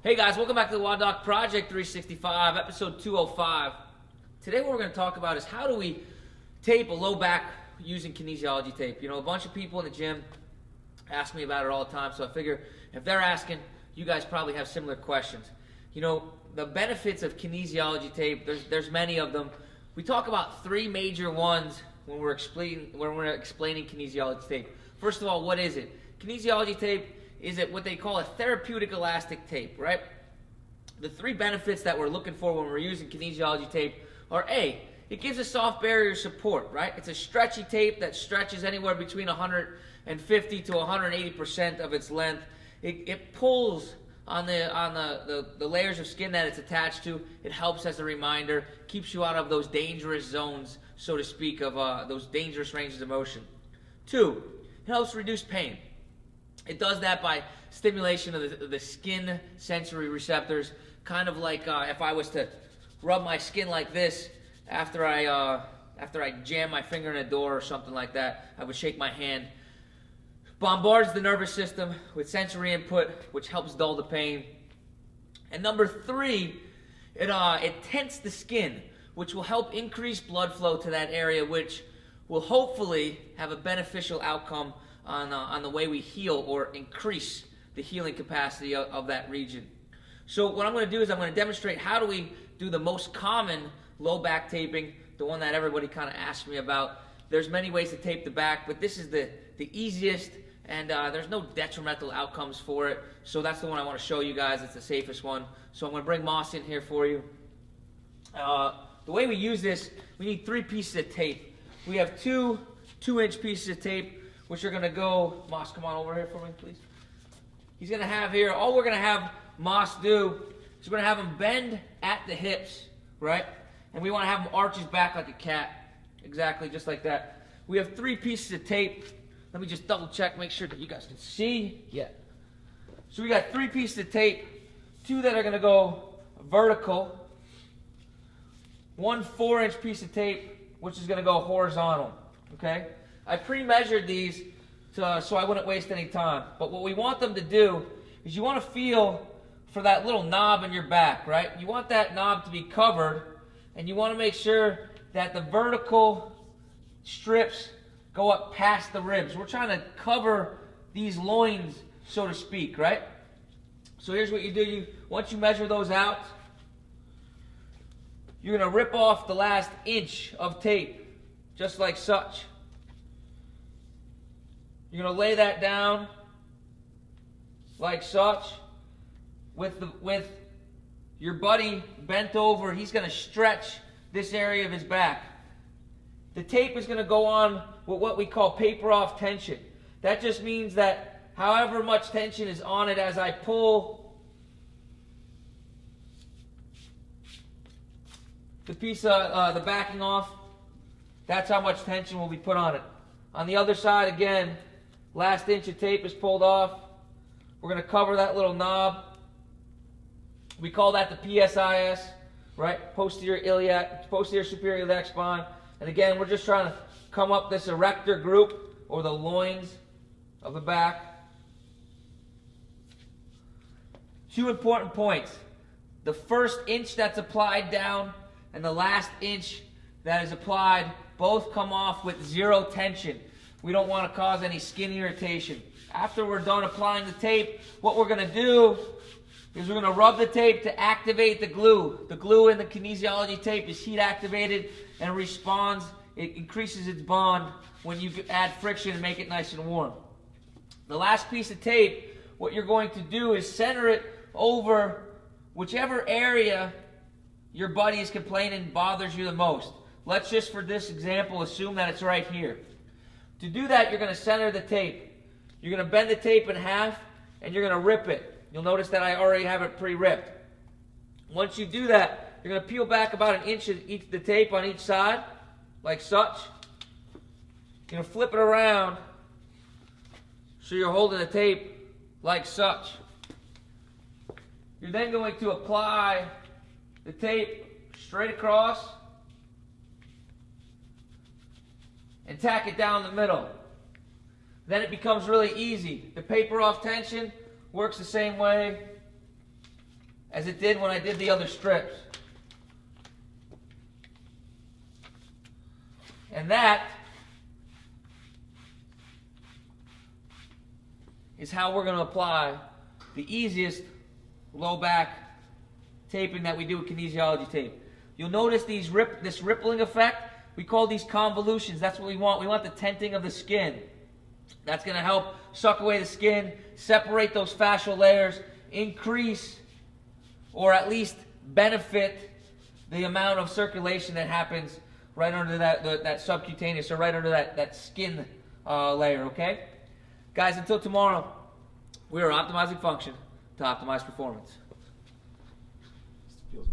Hey guys, welcome back to the WODdoc Project365, episode 205. Today what we're going to talk about is how do we tape a low back using kinesiology tape. You know, a bunch of people in the gym ask me about it all the time, so I figure if they're asking, you guys probably have similar questions. You know, the benefits of kinesiology tape, there's many of them. We talk about three major ones when we're explaining kinesiology tape. First of all, what is it? Kinesiology tape is what they call a therapeutic elastic tape, right? The three benefits that we're looking for when we're using kinesiology tape are A, it gives a soft barrier support, right? It's a stretchy tape that stretches anywhere between 150 to 180% of its length. It pulls on the layers of skin that it's attached to. It helps as a reminder, keeps you out of those dangerous zones, so to speak, of those dangerous ranges of motion. Two, it helps reduce pain. It does that by stimulation of the skin sensory receptors, kind of like if I was to rub my skin like this after I jam my finger in a door or something like that. I would shake my hand. Bombards the nervous system with sensory input, which helps dull the pain. And number three, it tents the skin, which will help increase blood flow to that area, which will hopefully have a beneficial outcome on the way we heal or increase the healing capacity of that region. So what I'm going to do is I'm going to demonstrate how do we do the most common low back taping, the one that everybody kind of asks me about. There's many ways to tape the back, but this is the easiest, and there's no detrimental outcomes for it. So that's the one I want to show you guys. It's the safest one. So I'm going to bring Moss in here for you. The way we use this, we need three pieces of tape. We have two 2-inch pieces of tape, which are going to go, Moss, come on over here for me, please. He's going to have here, all we're going to have Moss do is we're going to have him bend at the hips, right? And we want to have him arch his back like a cat, exactly just like that. We have three pieces of tape. Let me just double check, make sure that you guys can see. Yeah. So we got three pieces of tape, two that are going to go vertical, one 4-inch piece of tape, which is going to go horizontal, okay? I pre-measured these so I wouldn't waste any time. But what we want them to do is you want to feel for that little knob in your back, right? You want that knob to be covered, and you want to make sure that the vertical strips go up past the ribs. We're trying to cover these loins, so to speak, right? So here's what you do. Once you measure those out, you're going to rip off the last inch of tape, just like such. You're going to lay that down like such with your buddy bent over. He's going to stretch this area of his back. The tape is going to go on with what we call paper off tension. That just means that however much tension is on it as I pull the piece of the backing off, that's how much tension will be put on it. On the other side, again, last inch of tape is pulled off. We're going to cover that little knob. We call that the PSIS, right? Posterior superior iliac spine. And again, we're just trying to come up this erector group, or the loins of the back. Two important points. The first inch that's applied down and the last inch that is applied both come off with zero tension. We don't want to cause any skin irritation. After we're done applying the tape, what we're going to do is we're going to rub the tape to activate the glue. The glue in the kinesiology tape is heat activated and responds. It increases its bond when you add friction and make it nice and warm. The last piece of tape, what you're going to do is center it over whichever area your buddy is complaining bothers you the most. Let's just, for this example, assume that it's right here. To do that, you're going to center the tape. You're going to bend the tape in half, and you're going to rip it. You'll notice that I already have it pre-ripped. Once you do that, you're going to peel back about an inch of the tape on each side, like such. You're going to flip it around so you're holding the tape like such. You're then going to apply the tape straight across and tack it down the middle. Then it becomes really easy. The paper off tension works the same way as it did when I did the other strips. And that is how we're going to apply the easiest low back taping that we do with kinesiology tape. You'll notice this rippling effect. We call these convolutions. That's what we want. We want the tenting of the skin. That's going to help suck away the skin, separate those fascial layers, increase or at least benefit the amount of circulation that happens right under that subcutaneous, or right under that skin layer, okay? Guys, until tomorrow, we are optimizing function to optimize performance. Feels good.